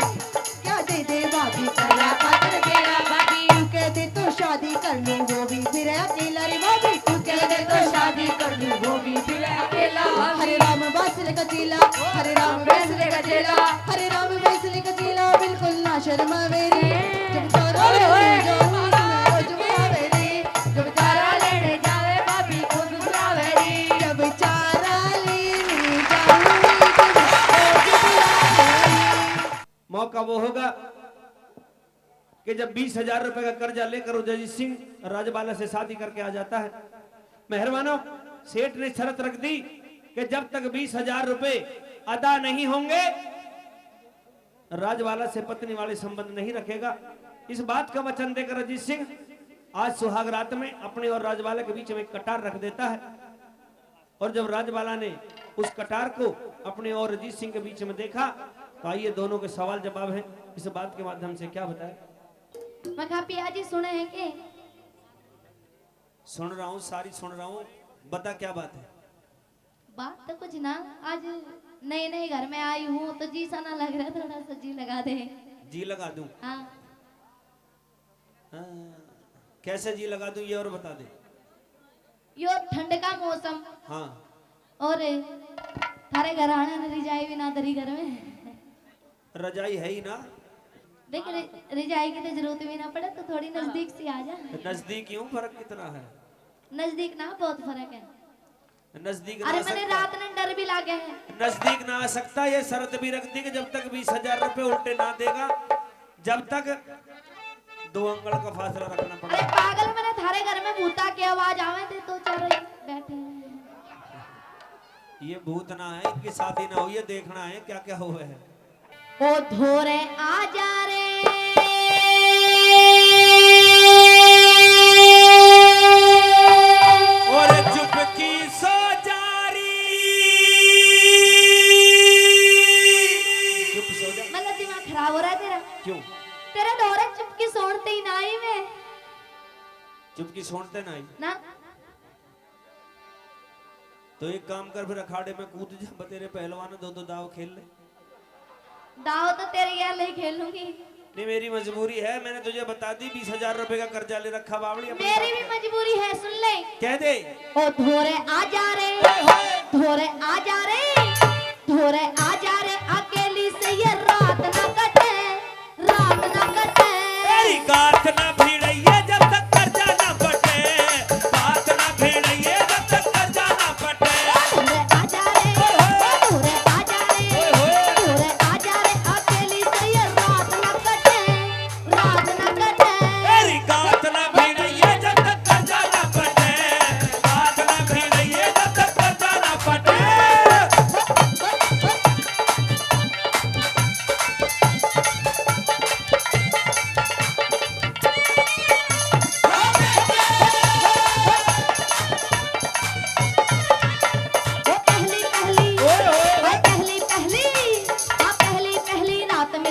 क्या दे दे भाभी कर रहा खातर खेला भाभी तू कह दे तो शादी कर लूं वो भी फिर अकेला रे भाभी तू कह दे तो शादी कर लूं वो भी फिर अकेला हरे राम बासले का चेला हरे राम बासले का चेला हरे राम बासले का चेला बिल्कुल ना शर्मा मेरी जब तारा लेने जाऊं मैं रोज बुलावेरी जब तारा तारा लेने जावे भाभी को बुलावेगी जब चारा लेने जाऊंगी तो रोज बुलावेरी मौका वो होगा कि जब 20,000 रुपए का कर्जा लेकर उदयजीत सिंह राजबाला से शादी करके आ जाता है। मेहरबानों, सेठ ने शर्त रख दी कि जब तक 20,000 रुपए अदा नहीं होंगे राजबाला से पत्नी वाले संबंध नहीं रखेगा। इस बात का वचन देकर अजीत सिंह आज सुहाग रात में अपने और राजबाला के बीच में एक कटार रख देता है। और जब राजबाला ने उस कटार को अपने और अजीत सिंह के बीच में देखा तो आइए दोनों के सवाल जवाब हैं इस बात के माध्यम से। क्या बताए? मैं कहा पिया जी सुने हैं कि सुन रहा हूँ, सारी सुन रहा हूँ, बता क्या बात है? बात तो कुछ ना, आज नए नए घर में आई हूँ तो जी सा ना लग रहा है, थोड़ा सा जी लगा दे। जी लगा दूं? हाँ हाँ, कैसे जी लगा दूं ये और बता दे। यो ठंड का मौसम हाँ, और थारे घर आने न रिजाई भी ना तरी घर में रजाई है ही ना, देख रिजाई की तो जरूरत भी ना पड़े तो थोड़ी नजदीक से आ जा। नजदीक क्यों? फर्क कितना है? नजदीक ना बहुत फर्क है। नजदीक अरे ना मैंने सकता, रात में डर भी लागे हैं। नजदीक ना आ सकता। ये शर्त भी रख दी कि जब तक 20,000 रुपए उल्टे ना देगा जब तक 2 अंगल का फासला रखना अरे पड़ेगा। पागल, मैंने थारे घर में भूता की आवाज आवे थे तो चार बैठे हैं। ये भूत ना है, इनकी शादी ना हुई है, देखना है क्या क्या हुआ है। ओ धोरे आ जा रे और चुपकी सो जारी, चुप सो जा। मतलब दिमाग खराब हो रहा है तेरा। क्यों? तेरे धोरे चुपकी सोनते ही ना आई मैं चुपकी सुनते ना आई ना। तो एक काम कर, फिर अखाड़े में कूद जा, बतेरे पहलवान 2-2 दाव खेल ले। दाव तो तेरे यार ले खेल लूंगी। नहीं, मेरी मजबूरी है, मैंने तुझे बता दी 20,000 रुपए का कर्जा ले रखा बावड़ी अपने मेरी भी बाप पे। मजबूरी है, सुन ले। कह दे। ओ धोरे आ जा रे, धोरे आ जा रे, धोरे आ जा रे, अकेली से ये रात ना कटे, रात ना कटे। तेरी गाठ ना भिड़इए जब तक कर्जा ना पटे, बात ना भिड़इए जब तक कर्जा ना पटे। धोरे आ जा रे, धोरे आ जा रे, धोरे आ जा रे, अकेली से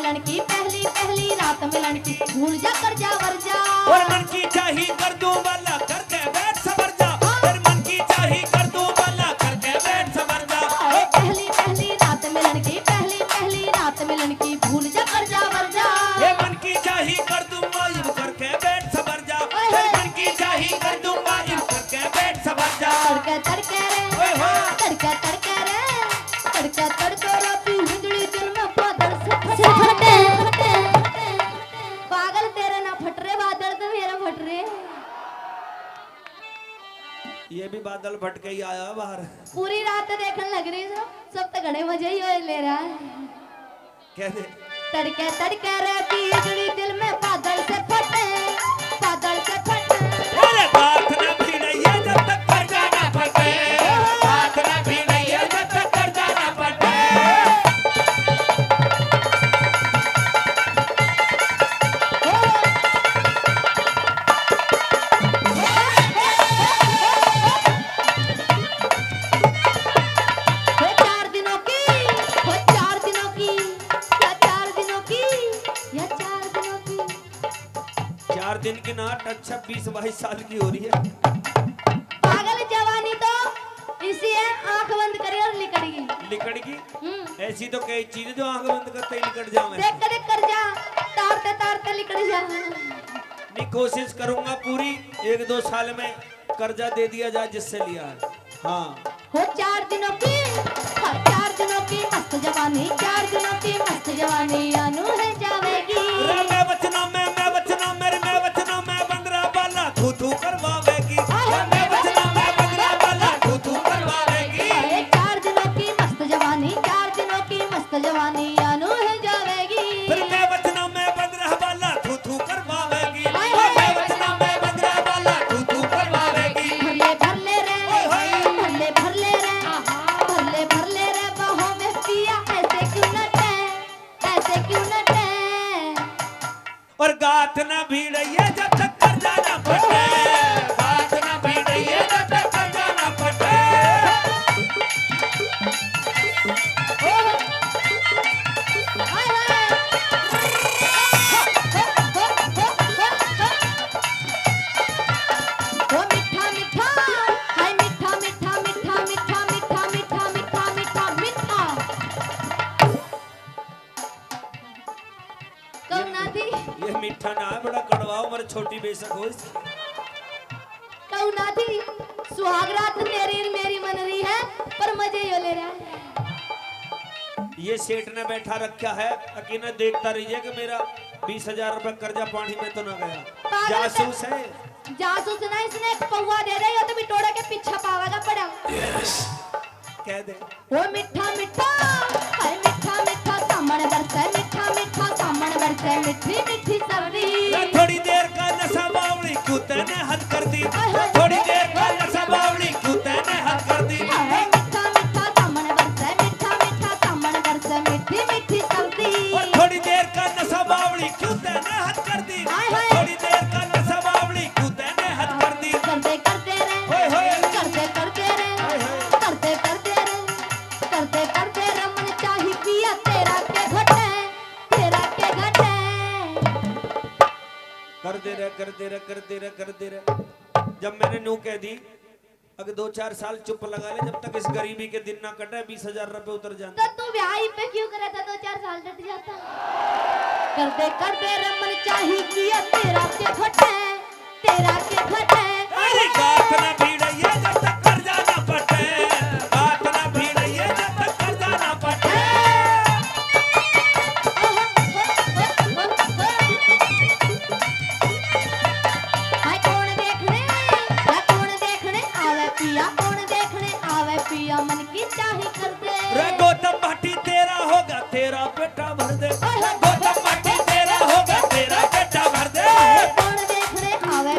मिलन की पहली पहली रात मिलन की भूल जा कर जा वर जा और मन की चाही कर दूं वाला करके बैठ सबर जा फिर मन की चाही कर दूं वाला करके बैठ सबर जा पहली पहली रात मिलन की पहली पहली रात मिलन की भूल जा कर जा वर जा ये मन की चाही कर दूं वायुब करके बैठ सबर जा फिर मन की चाही कर दूं वायुब करके बैठ सबर जा तड़के तड़के रे ओए हो तड़के तड़के रे तड़के तड़के रे तू हिंदड़ी दिल में बादल से फटे पागल तेरे ना फट रहे बादल तो मेरा फट रहे ये भी बादल फट के ही आया बाहर पूरी रात देखने लग रही सब तो घड़े मजे ही हो ले रहा है कहते तड़के तड़के रे बिजली दिल में बादल से फटे बादल से फटे अरे बात ना भिड़ैया जब तक कर जाना फटे बात ना भिड़ैया जब तक कर जाना फटे वो 4 दिनों की वो 4 दिनों की या 4 दिनों की या 4 दिनों की 4 दिन की नाट अच्छा 20-22 साल की हो रही है पागल जवानी तो इसी है आंख बंद करी और लिकड़गी लिकड़गी ऐसी तो कई चीजें जो आंख बंद करते ही लिकड़ जावे देख कर जा तारते तारते लिकड़ जा नहीं कोशिश करूंगा पूरी 1-2 साल में कर्जा दे दिया जाए जिससे लिया है हाँ हो 4 दिनों की हाँ, 4 दिनों की मस्त जवानी 4 दिनों की मस्त जवानी अनु है जावेगी रे मैं वचनों मेरे मैं वचनों में बंदरा वाला थू थू करवावेगी रे मैं वचनों में बंदरा वाला थू थू करवावेगी अरे 4 दिनों की मस्त जवानी 4 दिनों की मस्त जवानी अनु है जावेगी फिर मैं वचनों में बंदरा वाला थू थू करवावेगी मैं वचनों में बंदरा वाला थू थू करवावेगी भरले रे भरले भरले रे भरले भरले रे बाहों में पिया ऐसे क्यों नटे ऐसे क्यों नटे और गात ना भिड़ैया जब तक कर जाना फटे गात ना भिड़ैया जब तक कर जाना फटे वो मीठा मीठा हाय मीठा मीठा मीठा मीठा मीठा मीठा मीठा मीठा मीठा कौन ना थी ये मीठा ना है बड़ा कड़वा हो मर छोटी बेशक हो कौन ना थी सुहाग रात तेरी और मेरी मन रही है पर मजे यो ले रहा है ये सेठ ने बैठा रखा है अकेला देखता रहिए कि मेरा 20,000 रुपए कर्जा पानी में तो ना गया जासूस है जासूस ना इसने एक पौवा दे दे या तो बिटोड़े के पीछे पावेगा पड़ा कह दे वो मीठा मीठा हाय मीठा मीठा सामन बरसे मीठा मीठा सामन बरसे मीठी मीठी सब्जी थोड़ी देर का नशा बावली क्यों तैने हद कर दी थोड़ी देर का नशा बावली क्यों तैने हद कर दी हाय मीठा मीठा सामन बरसे मीठा मीठा सामन बरसे मीठी मीठी सब्जी और थोड़ी देर का नशा बावली क्यों तैने हद कर दी थोड़ी देर का नशा बावली क्यों तैने हद कर दी करते करते रे होए होए करते करते रे करते करते रे करते करते रे मन चाही पिया तेरा के घटे कर दे रहे जब मैंने नू कह दी अगर 2-4 साल चुप लगा ले जब तक इस गरीबी के दिन ना कटे 20,000 रुपए उतर जाते तो तू ब्याह पे क्यों करा था 2-4 साल डट जाता कर दे रमन चाही किया तेरा के घटे अरे गात ना भिड़ैया जब तक कर्जा ना पटे गात ना भिड़ैया जब तक कर्जा ना पटे हाय कौन देखने आवे पिया मन की चाही कर दे रे गौतम भाटी तेरा होगा तेरा बेटा भर दे गौतम भाटी तेरा होगा तेरा बेटा भर दे कौन देखने आवे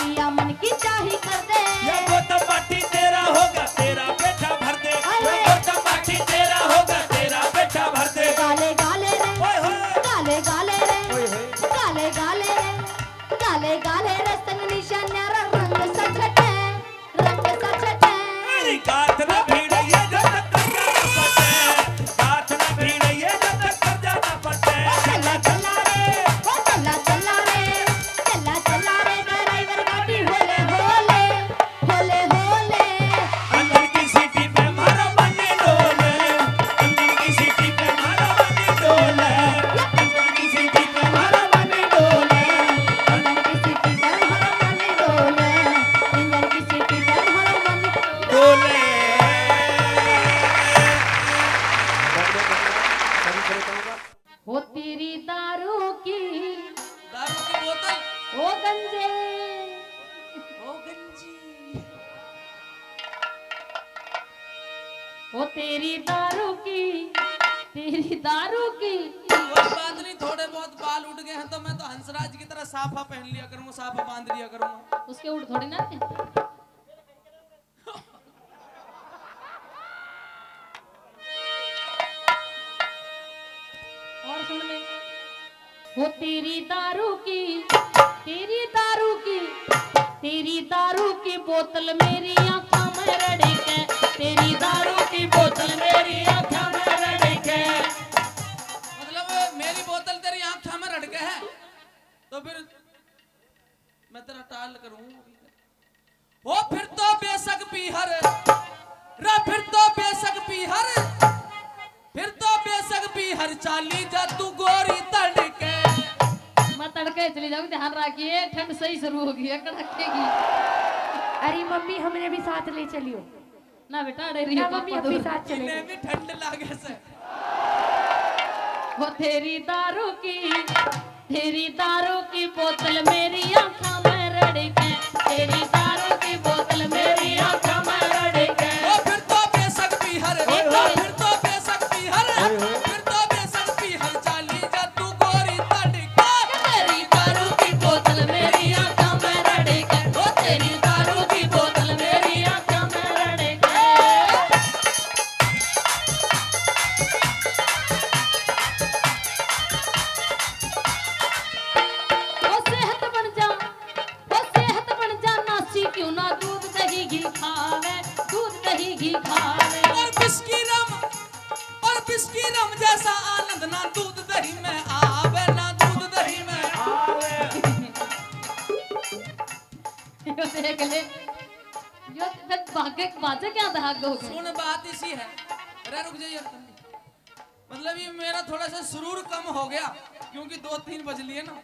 पिया मन की चाही कर दे ये गौतम भाटी तेरा होगा तेरा बेटा भर दे ये गौतम भाटी तेरा होगा तेरा बेटा भर दे गाले गाले रे ओए होए गाले गाले रे ओए होए गाले गाले रे गाले गाले रे संग निशान्या रंग सचटे अरे गात ना भिड़ैया जब तक कर्जा ना पटे गात ना भिड़ैया वो तेरी दारू की बोतल ओ गंजे, ओ गंजी। वो तेरी दारू की, तेरी दारू की। कोई बात नहीं, थोड़े बहुत बाल उठ गए हैं तो मैं तो हंसराज की तरह साफा पहन लिया करूंगा, साफा बांध लिया करूंगा। उसके उठ थोड़ी ना थे। और सुन ले, वो तेरी दारू की, तेरी दारू की, तेरी दारू की बोतल मेरी आंखों में रड़के, तेरी दारू की बोतल मेरी आंखों में रड़के। मतलब मेरी बोतल तेरी आंखों में रड़के है तो फिर मैं तेरा टाल करूं। ओ फिर तो बेशक पीहर रे, फिर तो बेशक पीहर, फिर तो बेशक पीहर चाली जा तू गोरी तड़के। मैं तड़के चली जाऊंगी, ध्यान रखिए ठंड सही शुरू होगी है, कड़के की। अरे मम्मी हमने भी साथ ले चलियो ना बेटा डर रही ना हो मम्मी पापा अपनी तो। साथ चले इन्हें भी ठंड लागे से। वो तेरी दारू की, तेरी दारू की बोतल मेरी आंखों में रड़के, तेरी दारू की बोतल मेरी आंखों में रड़के। ओ फिर तो बेशक पीहर, ओ फिर तो बेशक पीहर, फिर तो बेशक पीहर चाली जा तू गोरी तड़के। तेरी दारू की बोतल मेरी आंखों में रड़के, वो तेरी दारू की बोतल मेरी आंखों में रड़के। वो सेहत बन जा, वो सेहत बन जा, नासी क्यों ना दूध दही घी खावे, दूध दही घी खावे। और बिस्की रम जैसा आनंद ना दूध दही में आवे, ना दूध दही में आवे। यो देख ले, यो फिर भागे बाजे क्या धाग हो गए। सुन बात इसी है, अरे रुक जाइए। मतलब ये मेरा थोड़ा सा सुरूर कम हो गया क्योंकि 2-3 बज लिए ना।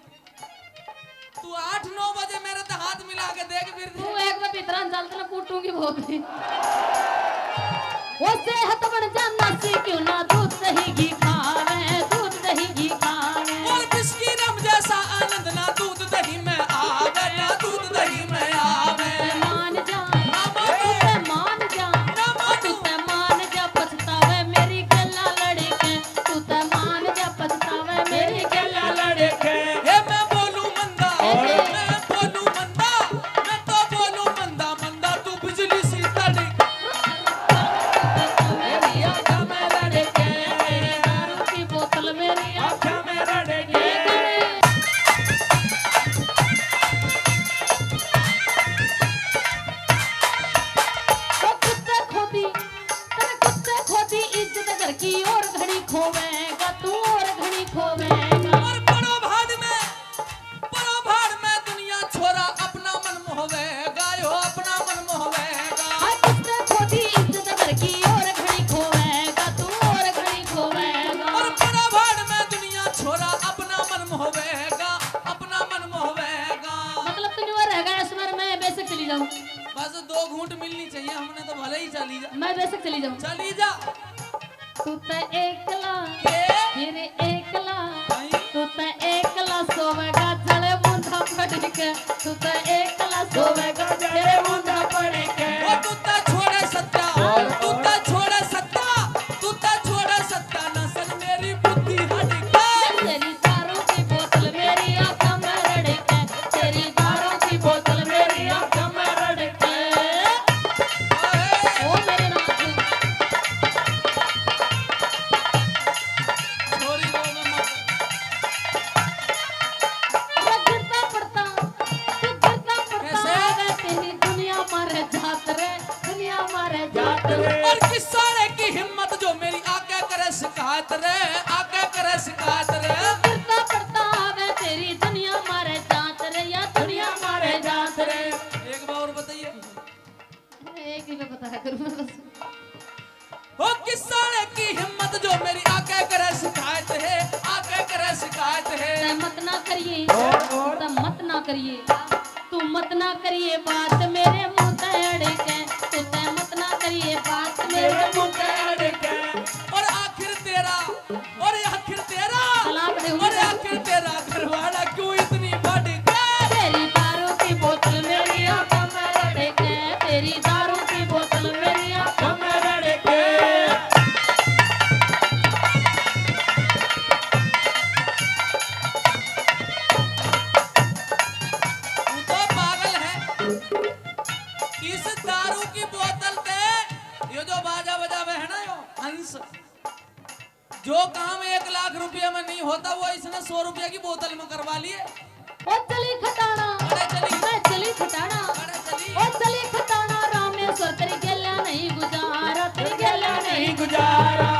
तू 8-9 बजे मेरे तो हाथ मिला के देख फिर। तू एक बार भीतर चलते ना कूटूंगी बहुत ही। वो सेहत बन जा, नासी क्यों ना दूध दही घी खावे, दूध दही घी खावे। और बिस्की रम जैसा आनंद ना दूध दही में आवे, ना दूध दही में आवे। मान जा, ना तू मानू, ते मान जा, ना तू मानू। ते मान जा, पछतावे मेरी गल्ला लड़के, तू ते मान जा, पछतावे मेरी गल्ला लड़के। हे मैं बोलूं मंदा, मैं बोलूं मंदा, मैं तो बोलूं मंदा मंदा, तू बिजली सी तड़के। मेरी आंखों में रड़के, तेरी दारू की बोतल मेरी आंखों में रड़के। वो कुत्ते खोदी, तेरे कुत्ते खोदी इज्जत घर की और घड़ी खोवेगा, तू और घड़ी खोवेगा। और बड़ो भाड़ में दुनिया छोरा अपना मन मोहवेगा, यो अपना मन मोहवेगा। हाय कुत्ते खोदी इज्जत घर की और घड़ी खोवेगा, तू और घड़ी खोवेगा। और बड़ा भाड़ में दुनिया छोरा अपना मन मोहवेगा, अपना मन मोहवेगा। मतलब तू जो रह गया इसमें मैं बेशक चली जाऊं, बस 2 घूंट मिलनी चाहिए, हमने तो भले ही चली जा, मैं बेशक चली जाऊं। चली जा। तू ते एकला, के फिर एकला, भाई तू ते एकला सोवेगा जड़े मुंधा पड़ के, तू ते एकला सोवेगा जड़े मुंधा पड़ के। वो तू ता छोड़े सत्ता, तू ता छोड़े सत्ता, तू ता छोड़े सत्ता, ना सन मेरी बुद्धि हटके। तेरी दारू की बोतल मेरी आंखों में रड़के, तेरी दारू की बोतल मेरी आंखों में रड़के। ओ मेरे नाथ, छोरी को मैं मैं गिरता पड़ता, तू गिरता पड़ता कैसे? है, तेरी दुनिया मारे जात रे, दुनिया मारे जात रे। और किस सारे की हिम्मत जो मेरी आके करे शिकायत रे, आके करे शिकायत रे। गिरता पड़ता है, तेरी दुनिया मारे जात रे, या दुनिया मारे जात रे। एक बार और बताइए। एक ही मैं बता करूँ मैं बस। ओ किस साले की हिम्मत जो मेरी आके करे शिकायत है, आके करे शिकायत है। तै मत ना करिए, तै मत ना करिए, तू मत ना करिए बात मेरे मुंह ते अड़के, तू तै मत ना करिए बात मेरे मुंह ते अड़के। और आखिर तेरा 1 लाख रुपया में नहीं होता वो इसने 100 रुपया की बोतल में करवा लिए। ओ चली खटाना, अरे चली, मैं चली खटाना, अरे चली, ओ चली खटाना, रामेश्वर तेरी गेला नहीं गुजारा, तेरी गेला नहीं गुजारा।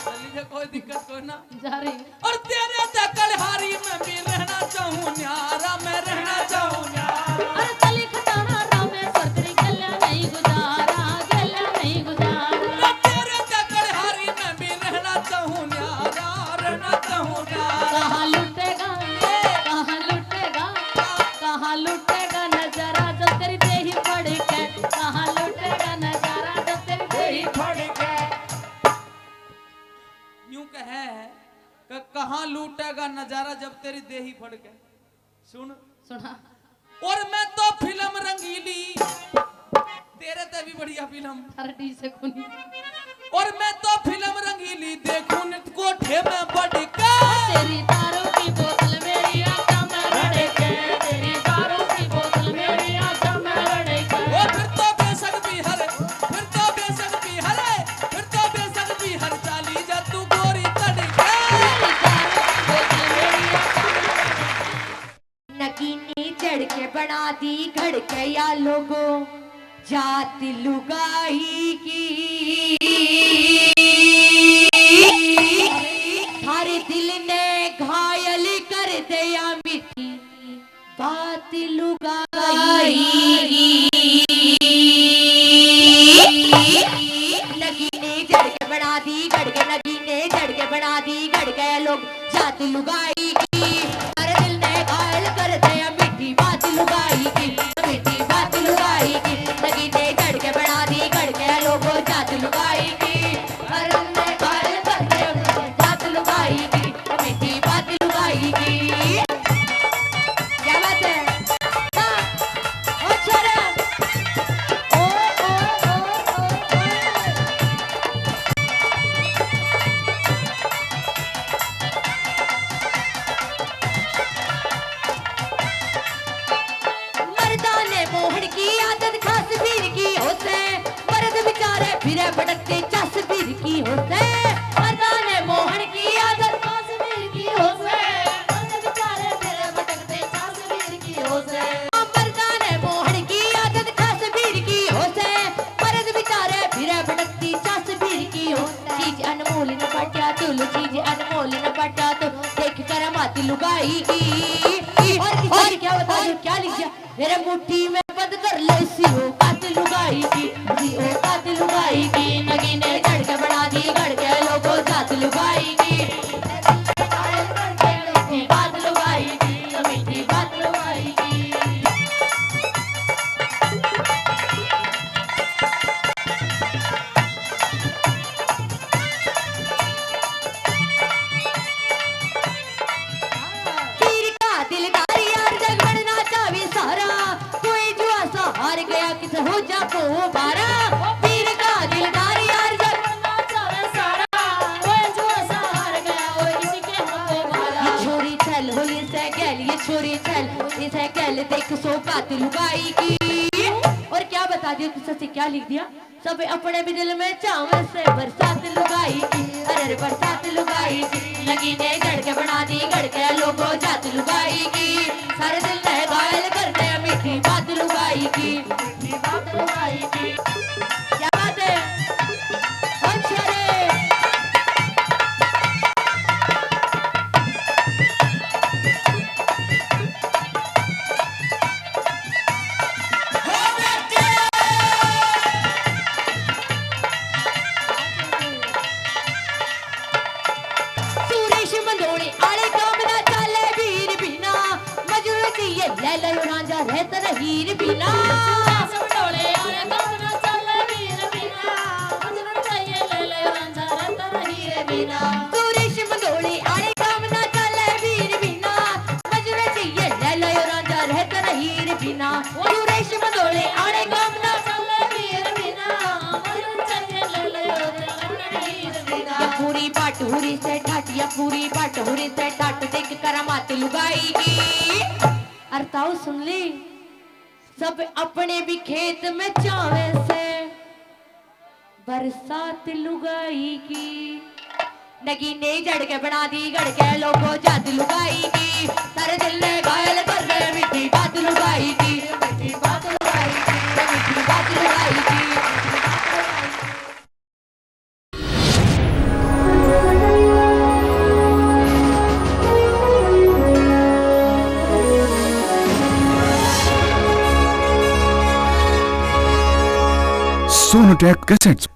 चली जा, कोई दिक्कत कोई ना जा रही। और तेरे कलहारी में भी रहना चाहूं न्यारा, मैं रहना चाहूं न्यारा। अरे चली खटाना, रामेश्वर तेरी गेला नहीं गुजारा, गेला नहीं गुजारा। तेरे कलहारी में भी रहना चाहूं न्यारा, रहना चाहूं न्यारा। कहाँ लुटेगा, कहाँ लुटेगा, कहाँ लुटेगा नजारा जब तेरी देही पड़ के, कहाँ लुटेगा नजारा जब तेरी देही पड़ के। यूं कहे कि कहाँ लूटेगा नजारा जब तेरी देही फड़ के। सुन सुना। और मैं तो फिल्म रंगीली, तेरे ते भी बढ़िया फिल्म। थर्टी से खुनी। और मैं तो फिल्म रंगीली देखूं नित कोठे में बढ़ के। तेरी दारू की बोतल मेरी आंखों में रड़के, तेरी दारू की बोतल मेरी आंखों में रड़के। वो फिर तो बेशक भी हरे, फिर तो बेशक भी हरे, फिर तो बेशक भी हर चाली जा तू गोरी तड़के। नगीनी चढ़ के बना दी घड़ के या लोगों जात लुगाई की, थारे दिल ने घायल कर दिया मिठी बात लुगाई की। नगीने चढ़ के बना दी घड़ के, नगीने चढ़ के बना दी घड़ के लोग जात लुगाई की, थारे दिल ने घायल कर दिया मिठी बात लुगाई की, मिठी बात लुगाई की। नगीने चढ़ के बना दी घड़ के लोगों जात लुगाई की, थारे दिल ने घायल कर दिया मिठी बात लुगाई की, मिठी बात लुगाई की। क्या बात है? हाँ, ओ छोरा, ओ ओ ओ ओ ओ। मर्दाने मोहन की आदत खास पीर की होते, मर्द बेचारे फिरे भटकते चस पीर की होते। मर्दाने मोहन की आदत खास पीर की होते, मर्द बेचारे फिरे भटकते चस पीर की होते। मर्दाने मोहन की आदत खास पीर की होते, मर्द बेचारे फिरे भटकती चस पीर की होते। चीज अनमोल न पटा तुल, चीज अनमोल न पटा तो देख कर माती लुगाई की। और क्या बता दो क्या लिख दिया मेरे मुट्ठी में बंद कर ले सीओ कात लुगाई की, सीओ कात लुगाई की। नगीने चढ़ के बना दी घड़ के लोगों जात लुगाई की, मीठी बात लुगाई की, मीठी बात लुगाई की। पीर का दिलदार यार जग बढ़ना चाहे सारा, कोई जो ऐसा हार गया किसे हो जा को बारा। पीर का दिलदार यार जग बढ़ना चाहे सारा, कोई जो ऐसा हार गया वो किसी के हो बारा। ये छोरी चल हो ये सैकल, ये छोरी चल ये सैकल देख सो बात लुगाई की। और क्या बता दिया किसी से क्या लिख दिया सब अपने भी दिल में चावे से बरसात लुगाई की, अरे बरसात लुगाई की। नगीने चढ़ के बना दी घड़ के लोगों जात लुगाई की, सारे दिल ने घायल कर दिया मीठी बात लुगाई की, मीठी बात लुगाई की। क्या बात है? अच्छा रे सुरेश मंदोड़ी आले काम ना चाले वीर बिना, मजूर दिए ले लो रांझा रहता हीर बिना। समडोले आले काम ना चले वीर बिना, मजनू चाहिए ले ले रांझा रहता हीरे बिना। सुरेश मंदोड़ी आले काम ना चाले वीर बिना, मजूर दिए ले लो रांझा रहता हीर बिना। सुरेश मंदोड़ी आले काम ना चले वीर बिना, मजनू चाहिए ले ले रांझा हीरे बिना। या पूरी पाटहुरी से ठाट, या पूरी पाटहुरी से ठाट देख कर मात लुगाई की। अरताऊ सुन ली सब अपने भी खेत में चावे से बरसात लुगाई की। नगीने जड़ के बना दी गड़ के लोगो जाद लुगाई की तारे दिल ने घायल कर दे मिठी बात लुगाई की मिठी बात लुगाई की मिठी बात लुगाई की Sonotech Cassettes